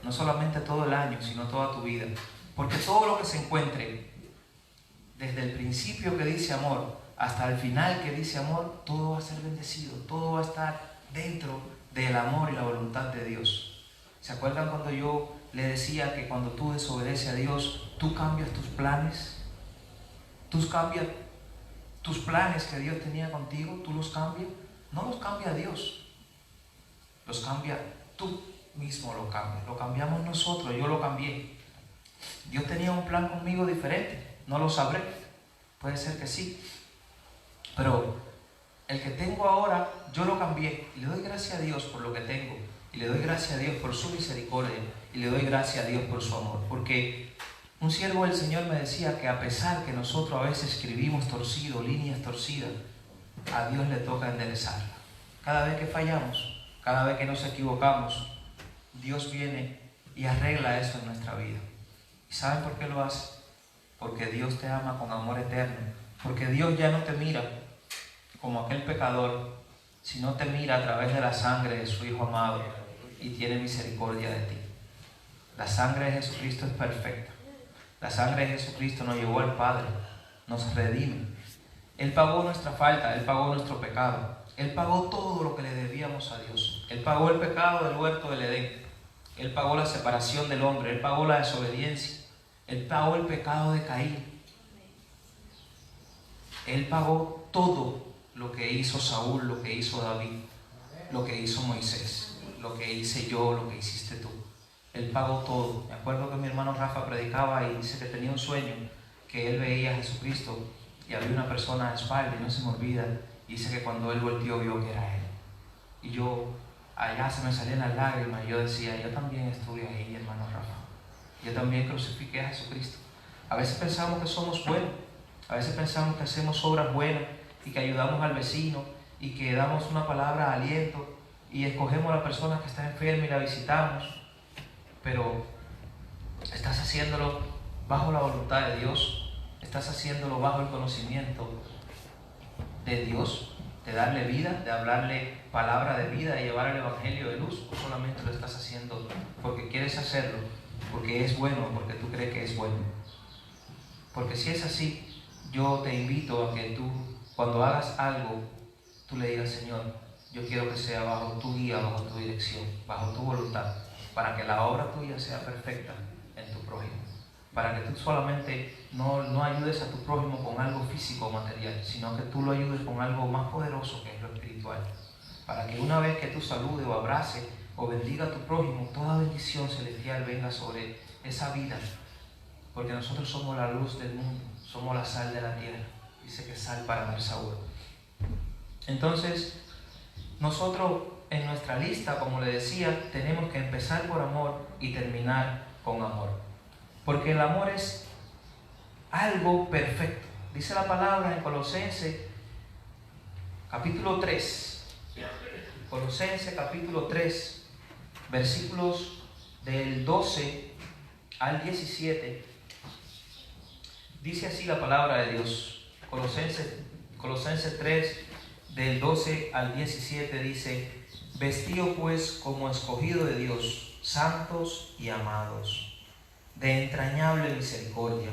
No solamente todo el año, sino toda tu vida. Porque todo lo que se encuentre, desde el principio que dice amor hasta el final que dice amor, todo va a ser bendecido, todo va a estar dentro del amor y la voluntad de Dios. ¿Se acuerdan cuando yo le decía que cuando tú desobedeces a Dios, tú cambias tus planes? Tú cambias tus planes que Dios tenía contigo, tú los cambias. No los cambia Dios, los cambia tú mismo, lo cambiamos nosotros, yo lo cambié. Dios tenía un plan conmigo diferente, no lo sabré, puede ser que sí, pero el que tengo ahora, yo lo cambié, y le doy gracias a Dios por lo que tengo, y le doy gracias a Dios por su misericordia, y le doy gracias a Dios por su amor, porque un siervo del Señor me decía que a pesar que nosotros a veces escribimos torcido, líneas torcidas, a Dios le toca enderezarla. Cada vez que fallamos, cada vez que nos equivocamos, Dios viene y arregla eso en nuestra vida. ¿Y saben por qué lo hace? Porque Dios te ama con amor eterno. Porque Dios ya no te mira como aquel pecador, sino te mira a través de la sangre de su Hijo amado y tiene misericordia de ti. La sangre de Jesucristo es perfecta. La sangre de Jesucristo nos llevó al Padre, nos redime. Él pagó nuestra falta, Él pagó nuestro pecado. Él pagó todo lo que le debíamos a Dios. Él pagó el pecado del huerto del Edén. Él pagó la separación del hombre. Él pagó la desobediencia. Él pagó el pecado de Caín. Él pagó todo lo que hizo Saúl, lo que hizo David, lo que hizo Moisés, lo que hice yo, lo que hiciste tú. Él pagó todo. Me acuerdo que mi hermano Rafa predicaba y dice que tenía un sueño, que él veía a Jesucristo y había una persona a la espalda y no se me olvida. Y dice que cuando él volteó vio que era él. Y yo, allá se me salían las lágrimas y yo decía, yo también estuve ahí, hermano Rafa. Yo también crucifiqué a Jesucristo. A veces pensamos que somos buenos, a veces pensamos que hacemos obras buenas y que ayudamos al vecino y que damos una palabra de aliento y escogemos a la persona que está enferma y la visitamos, pero estás haciéndolo bajo la voluntad de Dios, estás haciéndolo bajo el conocimiento de Dios, de darle vida, de hablarle palabra de vida, de llevar el evangelio de luz, o solamente lo estás haciendo porque quieres hacerlo, porque es bueno, porque tú crees que es bueno. Porque si es así, yo te invito a que tú, cuando hagas algo, tú le digas, Señor, yo quiero que sea bajo tu guía, bajo tu dirección, bajo tu voluntad, para que la obra tuya sea perfecta en tu prójimo, para que tú solamente no ayudes a tu prójimo con algo físico o material, sino que tú lo ayudes con algo más poderoso, que es lo espiritual, para que una vez que tú saludes o abraces o bendiga a tu prójimo, toda bendición celestial venga sobre esa vida, porque nosotros somos la luz del mundo, somos la sal de la tierra. Dice que sal para dar sabor. Entonces, nosotros en nuestra lista, como le decía, tenemos que empezar por amor y terminar con amor, porque el amor es algo perfecto. Dice la palabra en Colosenses capítulo 3, Colosenses capítulo 3, versículos del 12 al 17, dice así la palabra de Dios. Colosenses 3, del 12 al 17 dice: vestido pues como escogido de Dios, santos y amados, de entrañable misericordia,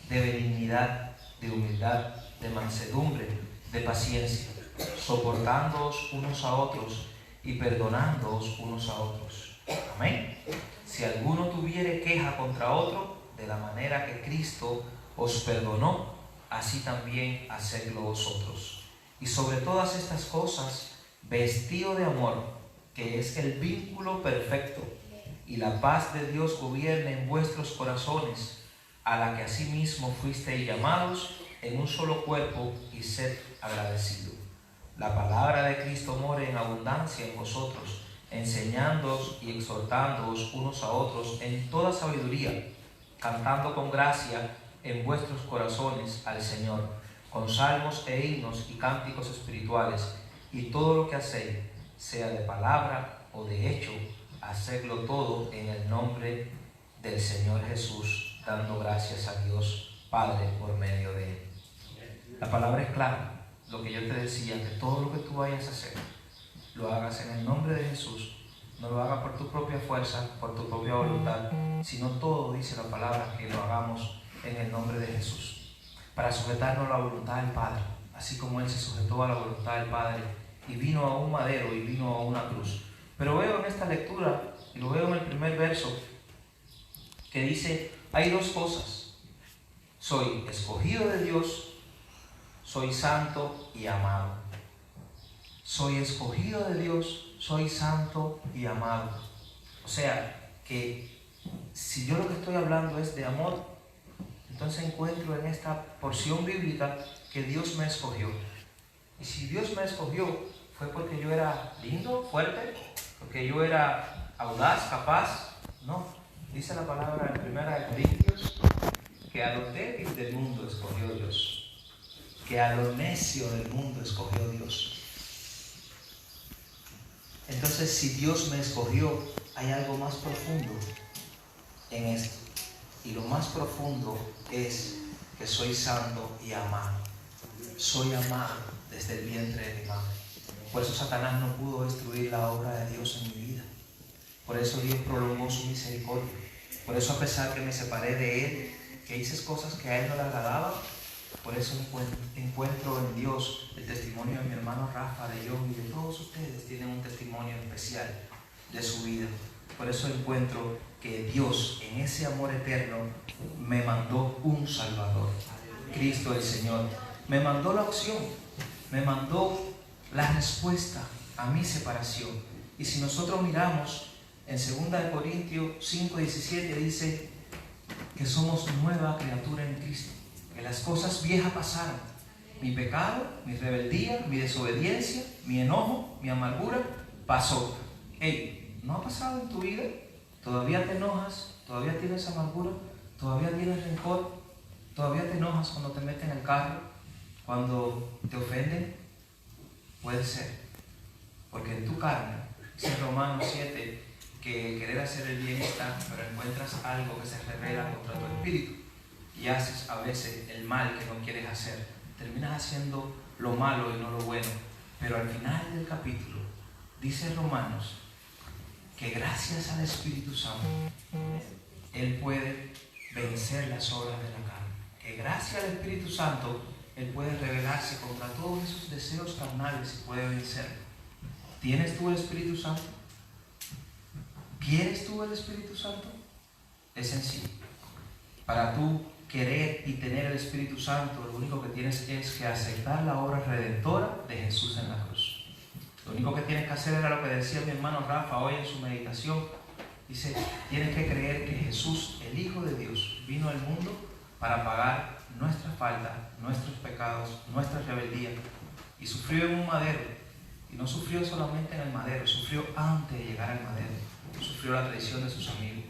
de benignidad, de humildad, de mansedumbre, de paciencia, soportándoos unos a otros y perdonándoos unos a otros. Amén. Si alguno tuviere queja contra otro, de la manera que Cristo os perdonó, así también hacedlo vosotros. Y sobre todas estas cosas, vestido de amor, que es el vínculo perfecto, y la paz de Dios gobierne en vuestros corazones, a la que asimismo fuisteis llamados en un solo cuerpo, y sed agradecidos. La palabra de Cristo more en abundancia en vosotros, enseñándoos y exhortándoos unos a otros en toda sabiduría, cantando con gracia en vuestros corazones al Señor, con salmos e himnos y cánticos espirituales, y todo lo que hacéis, sea de palabra o de hecho, hacedlo todo en el nombre del Señor Jesús, dando gracias a Dios Padre por medio de Él. La palabra es clara. Lo que yo te decía, que todo lo que tú vayas a hacer, lo hagas en el nombre de Jesús. No lo hagas por tu propia fuerza, por tu propia voluntad, sino todo, dice la palabra, que lo hagamos en el nombre de Jesús, para sujetarnos a la voluntad del Padre, así como Él se sujetó a la voluntad del Padre y vino a un madero y vino a una cruz. Pero veo en esta lectura, y lo veo en el primer verso, que dice, hay dos cosas: soy escogido de Dios, soy santo y amado. Soy escogido de Dios, soy santo y amado. O sea, que si yo lo que estoy hablando es de amor, entonces encuentro en esta porción bíblica que Dios me escogió. Y si Dios me escogió, fue porque yo era lindo, fuerte, porque yo era audaz, capaz. No, dice la palabra en 1 Corintios que a lo débil del mundo escogió Dios, que a lo necio del mundo escogió Dios. Entonces, si Dios me escogió, hay algo más profundo en esto. Y lo más profundo es que soy santo y amado. Soy amado desde el vientre de mi madre. Por eso Satanás no pudo destruir la obra de Dios en mi vida. Por eso Dios prolongó su misericordia. Por eso, a pesar que me separé de Él, que hice cosas que a Él no le agradaban, Por eso encuentro en Dios el testimonio de mi hermano Rafa, de John y de todos ustedes tienen un testimonio especial de su vida. Por eso encuentro que Dios en ese amor eterno me mandó un Salvador, Cristo el Señor. Me mandó la opción, me mandó la respuesta a mi separación. Y si nosotros miramos en 2 Corintios 5:17 dice que somos nueva criatura en Cristo, que las cosas viejas pasaron. Mi pecado, mi rebeldía, mi desobediencia, mi enojo, mi amargura pasó. Hey, ¿no ha pasado en tu vida? ¿Todavía te enojas? ¿Todavía tienes amargura? ¿Todavía tienes rencor? ¿Todavía te enojas cuando te meten en el carro? ¿Cuando te ofenden? Puede ser, porque en tu carne, dice Romanos 7, que querer hacer el bien está, pero encuentras algo que se revela contra tu espíritu y haces a veces el mal que no quieres hacer. Terminas haciendo lo malo y no lo bueno. Pero al final del capítulo dice Romanos que gracias al Espíritu Santo Él puede vencer las obras de la carne. Que gracias al Espíritu Santo Él puede rebelarse contra todos esos deseos carnales y puede vencerlo. ¿Tienes tú el Espíritu Santo? ¿Quieres tú el Espíritu Santo? Es sencillo. Para tú querer y tener el Espíritu Santo, lo único que tienes es que aceptar la obra redentora de Jesús en la cruz. Lo único que tienes que hacer era lo que decía mi hermano Rafa hoy en su meditación. Dice, tienes que creer que Jesús, el Hijo de Dios, vino al mundo para pagar nuestra falta, nuestros pecados, nuestra rebeldía, y sufrió en un madero. Y no sufrió solamente en el madero, sufrió antes de llegar al madero. Sufrió la traición de sus amigos,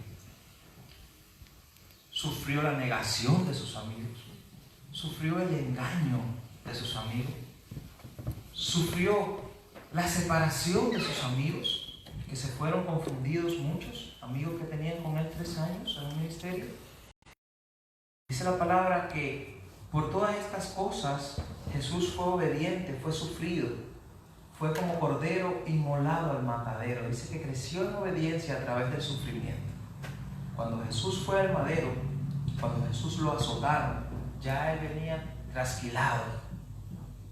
sufrió la negación de sus amigos, sufrió el engaño de sus amigos, sufrió la separación de sus amigos, que se fueron confundidos muchos, amigos que tenían con él 3 años en un ministerio. Dice la palabra que por todas estas cosas Jesús fue obediente, fue sufrido. Fue como cordero inmolado al matadero. Dice que creció en obediencia a través del sufrimiento. Cuando Jesús fue al madero, cuando Jesús lo azotaron, ya él venía trasquilado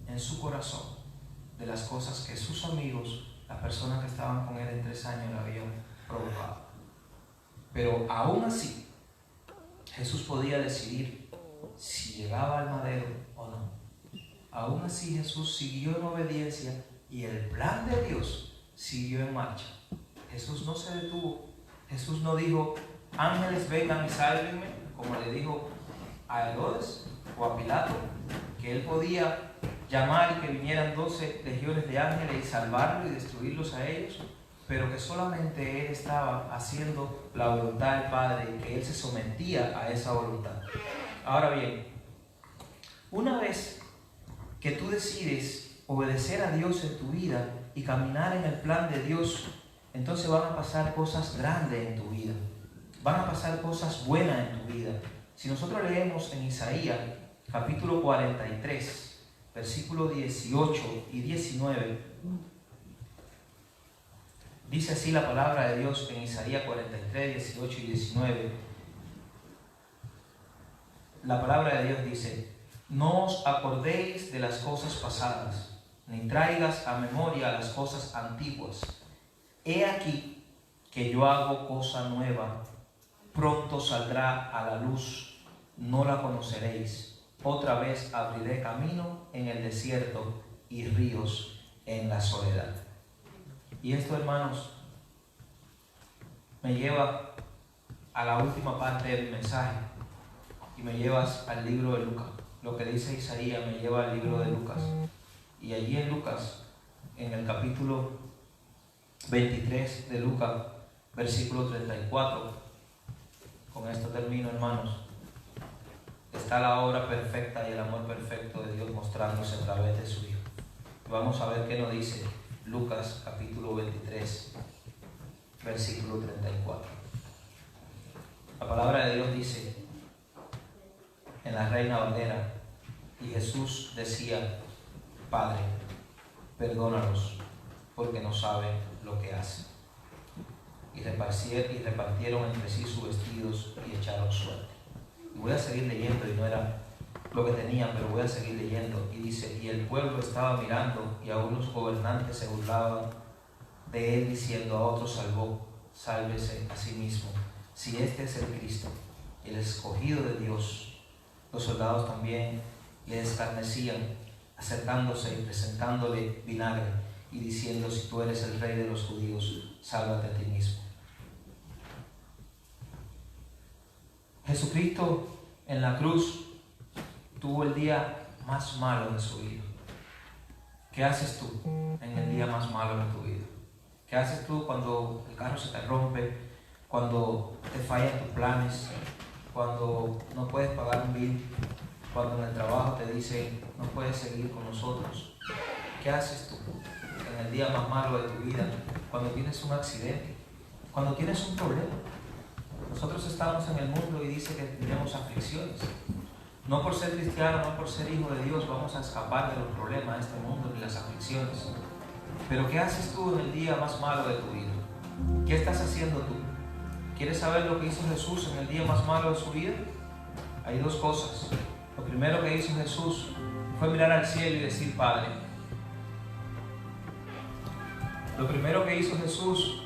en su corazón de las cosas que sus amigos, las personas que estaban con él en 3 años, le habían provocado. Pero aún así, Jesús podía decidir si llegaba al madero o no. Aún así, Jesús siguió en obediencia y el plan de Dios siguió en marcha. Jesús no se detuvo. Jesús no dijo, ángeles vengan y sálvenme, como le dijo a Herodes o a Pilato, que él podía llamar y que vinieran 12 legiones de ángeles y salvarlos y destruirlos a ellos, pero que solamente él estaba haciendo la voluntad del Padre y que él se sometía a esa voluntad. Ahora bien, una vez que tú decides obedecer a Dios en tu vida y caminar en el plan de Dios, entonces van a pasar cosas grandes en tu vida. Van a pasar cosas buenas en tu vida. Si nosotros leemos en Isaías, capítulo 43, versículos 18 y 19, dice así la palabra de Dios en Isaías 43, 18 y 19. La palabra de Dios dice, no os acordéis de las cosas pasadas, ni traigas a memoria las cosas antiguas. He aquí que yo hago cosa nueva, pronto saldrá a la luz, no la conoceréis. Otra vez abriré camino en el desierto y ríos en la soledad. Y esto, hermanos, me lleva a la última parte del mensaje y me llevas al libro de Lucas. Lo que dice Isaías me lleva al libro de Lucas. Y allí en Lucas, en el capítulo 23 de Lucas, versículo 34, con esto termino, hermanos, está la obra perfecta y el amor perfecto de Dios mostrándose a través de su Hijo. Vamos a ver qué nos dice Lucas capítulo 23, versículo 34. La palabra de Dios dice en la Reina Valera, y Jesús decía, Padre, perdónalos, porque no saben lo que hacen. Y repartieron entre sí sus vestidos y echaron suerte. Y voy a seguir leyendo, y no era lo que tenían, pero voy a seguir leyendo. Y dice, y el pueblo estaba mirando, y aún los gobernantes se burlaban de él, diciendo, a otro salvó, sálvese a sí mismo, si este es el Cristo, el escogido de Dios. Los soldados también le escarnecían, acercándose y presentándole vinagre, y diciendo, si tú eres el rey de los judíos, sálvate a ti mismo. Jesucristo en la cruz tuvo el día más malo de su vida. ¿Qué haces tú en el día más malo de tu vida? ¿Qué haces tú cuando el carro se te rompe, cuando te fallan tus planes, cuando no puedes pagar un bill, cuando en el trabajo te dicen no puedes seguir con nosotros? ¿Qué haces tú en el día más malo de tu vida, cuando tienes un accidente, cuando tienes un problema? Nosotros estamos en el mundo y dice que tenemos aflicciones. No por ser cristiano, no por ser hijo de Dios vamos a escapar de los problemas de este mundo ni las aflicciones. Pero ¿qué haces tú en el día más malo de tu vida? ¿Qué estás haciendo tú? ¿Quieres saber lo que hizo Jesús en el día más malo de su vida? Hay dos cosas. Lo primero que hizo Jesús fue mirar al cielo y decir, Padre. Lo primero que hizo Jesús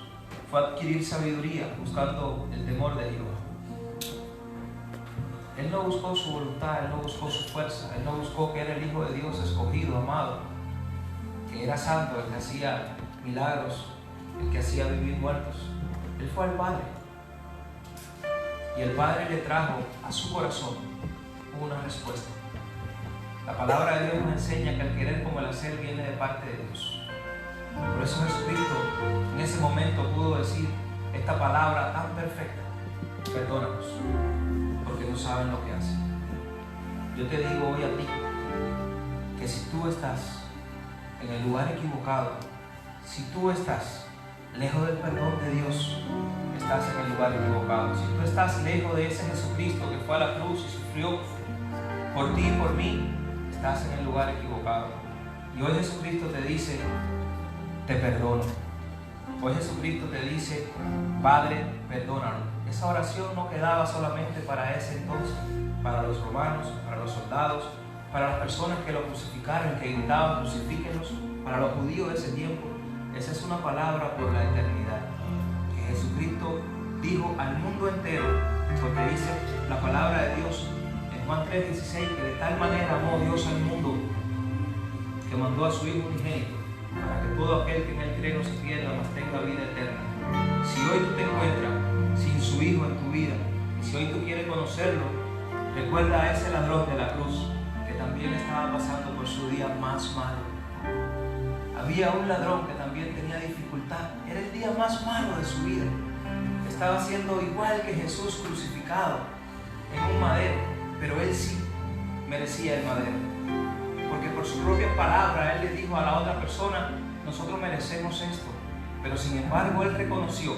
fue adquirir sabiduría buscando el temor de Jehová. Él no buscó su voluntad, Él no buscó su fuerza, Él no buscó que era el Hijo de Dios escogido, amado, que era santo, el que hacía milagros, el que hacía vivir muertos. Él fue al Padre. Y el Padre le trajo a su corazón una respuesta. La palabra de Dios nos enseña que el querer como el hacer viene de parte de Dios. Por eso Jesucristo en ese momento pudo decir esta palabra tan perfecta: perdónanos, porque no saben lo que hacen. Yo te digo hoy a ti que si tú estás en el lugar equivocado, si tú estás lejos del perdón de Dios, estás en el lugar equivocado. Si tú estás lejos de ese Jesucristo que fue a la cruz y sufrió por ti y por mí, estás en el lugar equivocado. Y hoy Jesucristo te dice, te perdono. Hoy Jesucristo te dice, Padre, perdónalo. Esa oración no quedaba solamente para ese entonces, para los romanos, para los soldados, para las personas que lo crucificaron, que gritaban, crucifíquenos, para los judíos de ese tiempo. Esa es una palabra por la eternidad, que Jesucristo dijo al mundo entero, porque dice la palabra de Dios en Juan 3:16, que de tal manera amó Dios al mundo, que mandó a su Hijo unigénito, para que todo aquel que en él cree no se pierda, mas tenga vida eterna. Si hoy tú te encuentras sin su Hijo en tu vida, y si hoy tú quieres conocerlo, recuerda a ese ladrón de la cruz, que también estaba pasando por su día más malo. Había un ladrón que también tenía dificultad, era el día más malo de su vida. Estaba siendo igual que Jesús crucificado en un madero, pero él sí merecía el madero. Porque por su propia palabra él le dijo a la otra persona, nosotros merecemos esto. Pero sin embargo él reconoció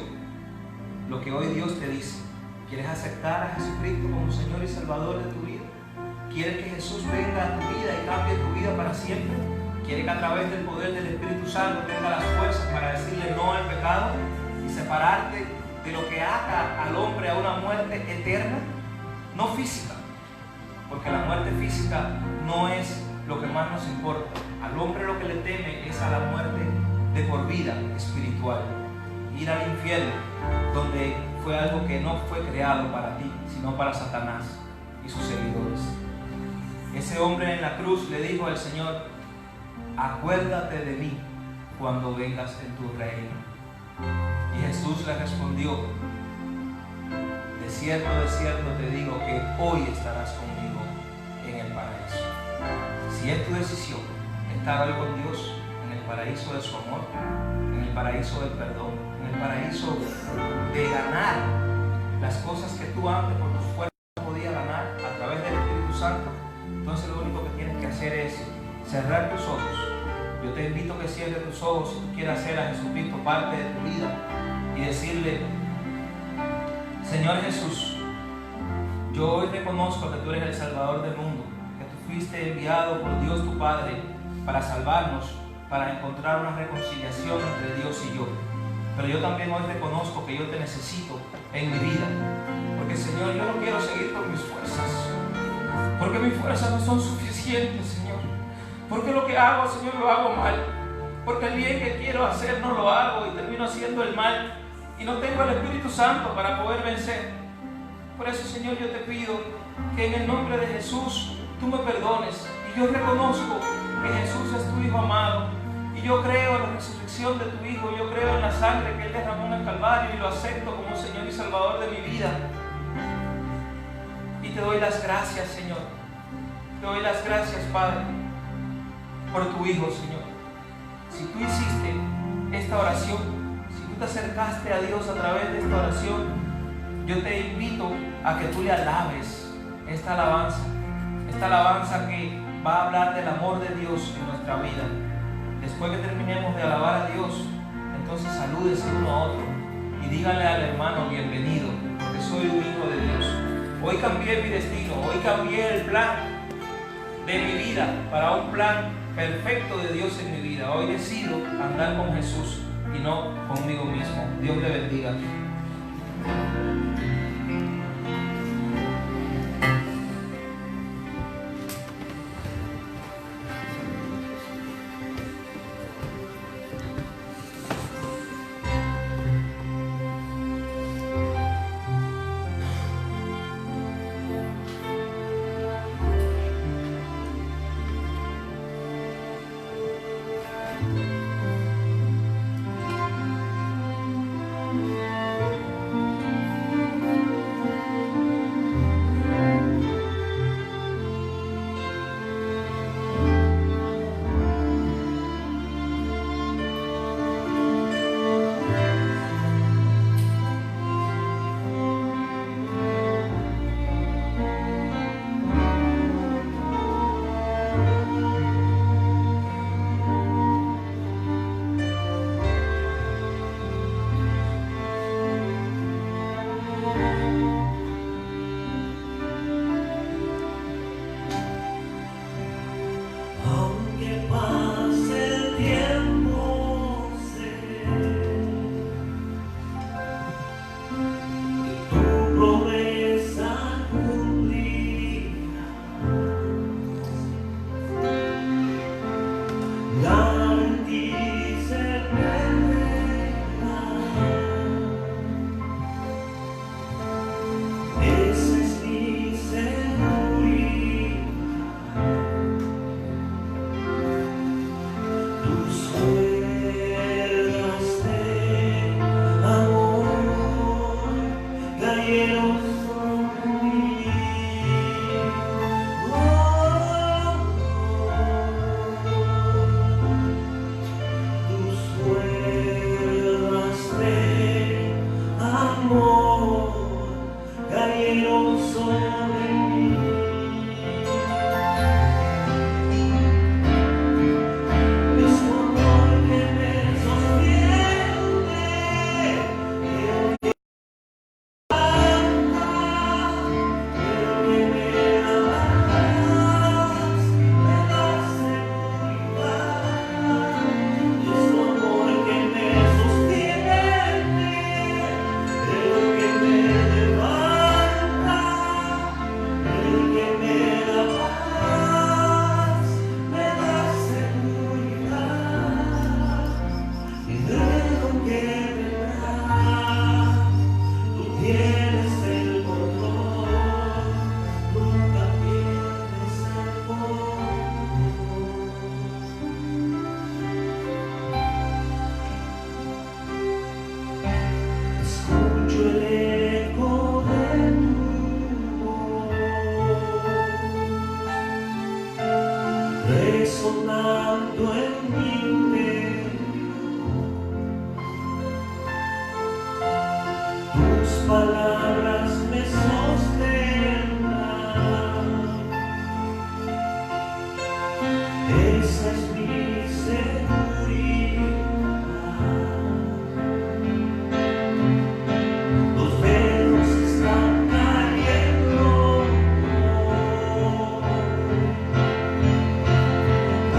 lo que hoy Dios te dice. ¿Quieres aceptar a Jesucristo como Señor y Salvador de tu vida? ¿Quieres que Jesús venga a tu vida y cambie tu vida para siempre? ¿Quieres que a través del poder del Espíritu Santo tenga las fuerzas para decirle no al pecado y separarte de lo que ata al hombre a una muerte eterna? No física, porque la muerte física no es lo que más nos importa. Al hombre lo que le teme es a la muerte de por vida espiritual, ir al infierno, donde fue algo que no fue creado para ti, sino para Satanás y sus seguidores. Ese hombre en la cruz le dijo al Señor, acuérdate de mí cuando vengas en tu reino. Y Jesús le respondió, de cierto te digo que hoy estarás conmigo en el paraíso. Si es tu decisión estar hoy con Dios, en el paraíso de su amor, en el paraíso del perdón, en el paraíso de ganar las cosas que tú antes por tus fuerzas no podías ganar a través del Espíritu Santo, entonces lo único que tienes que hacer es cerrar tus ojos. Yo te invito a que cierres tus ojos si tú quieres hacer a Jesucristo parte de tu vida y decirle, Señor Jesús, yo hoy reconozco que tú eres el Salvador del mundo, que tú fuiste enviado por Dios tu Padre para salvarnos, para encontrar una reconciliación entre Dios y yo. Pero yo también hoy reconozco que yo te necesito en mi vida, porque Señor, yo no quiero seguir por mis fuerzas. porque mis fuerzas no son suficientes, Señor, porque lo que hago, Señor, lo hago mal, porque el bien que quiero hacer no lo hago y termino haciendo el mal y no tengo el Espíritu Santo para poder vencer. Por eso, Señor, yo te pido que en el nombre de Jesús tú me perdones, y yo reconozco que Jesús es tu Hijo amado, y yo creo en la resurrección de tu Hijo, yo creo en la sangre que Él derramó en el Calvario y lo acepto como Señor y Salvador de mi vida. Y te doy las gracias, Señor. Te doy las gracias, Padre, por tu Hijo, Señor. Si tú hiciste esta oración, si tú te acercaste a Dios a través de esta oración, yo te invito a que tú le alabes esta alabanza que va a hablar del amor de Dios en nuestra vida. Después que terminemos de alabar a Dios, entonces salúdese uno a otro y dígale al hermano bienvenido, porque soy un hijo de Dios. Hoy cambié mi destino, hoy cambié el plan de mi vida para un plan perfecto de Dios en mi vida. Hoy decido andar con Jesús y no conmigo mismo. Dios le bendiga. resonando en mi interior, tus palabras me sostendrán. Esa es mi seguridad. Los velos están cayendo.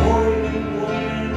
Hoy me encuentro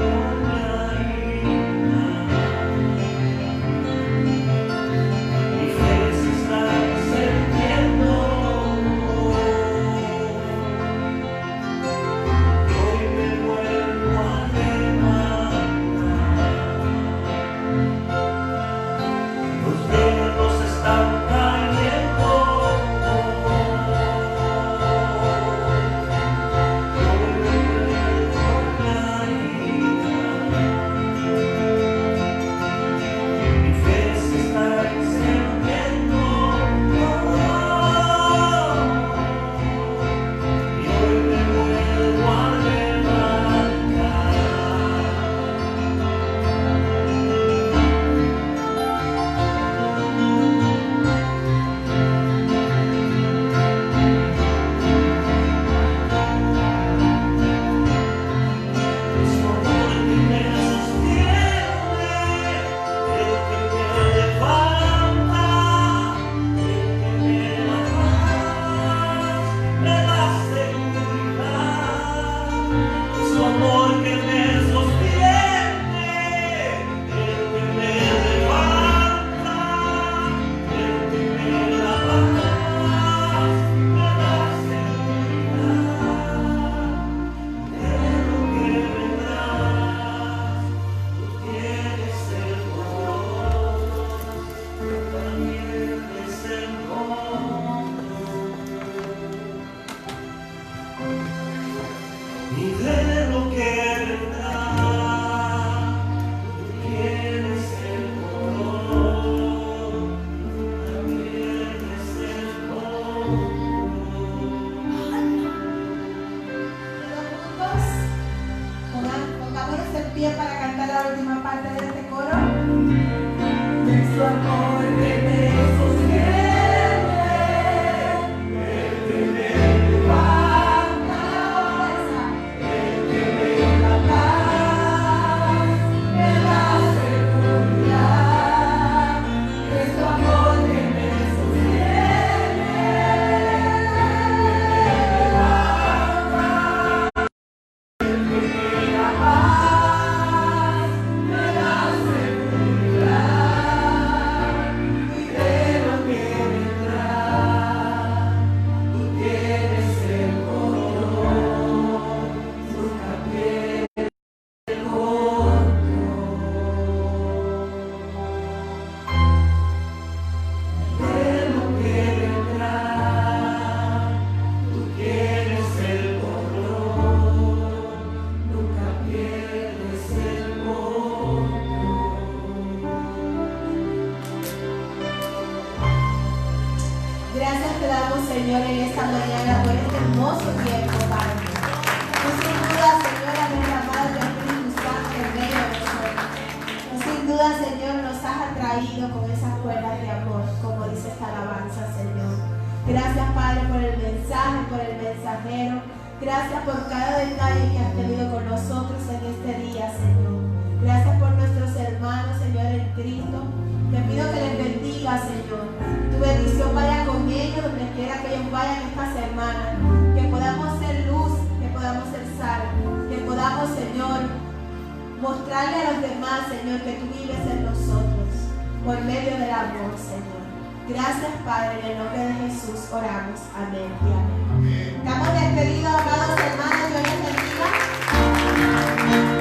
ido con esas cuerdas de amor, como dice esta alabanza, Señor. Gracias, Padre, por el mensaje, por el mensajero. Gracias por cada detalle que has tenido con nosotros en este día, Señor. Gracias por nuestros hermanos, Señor, en Cristo. Te pido que les bendiga, Señor. Tu bendición vaya con ellos, donde quiera que ellos vayan esta semana. Que podamos ser luz, que podamos ser sal, que podamos, Señor, mostrarle a los demás, Señor, que tú vives en nosotros, por medio del amor, Señor. Gracias, Padre, en el nombre de Jesús oramos. Amén y amén. Estamos despedidos, amados hermanos. Dios les bendiga.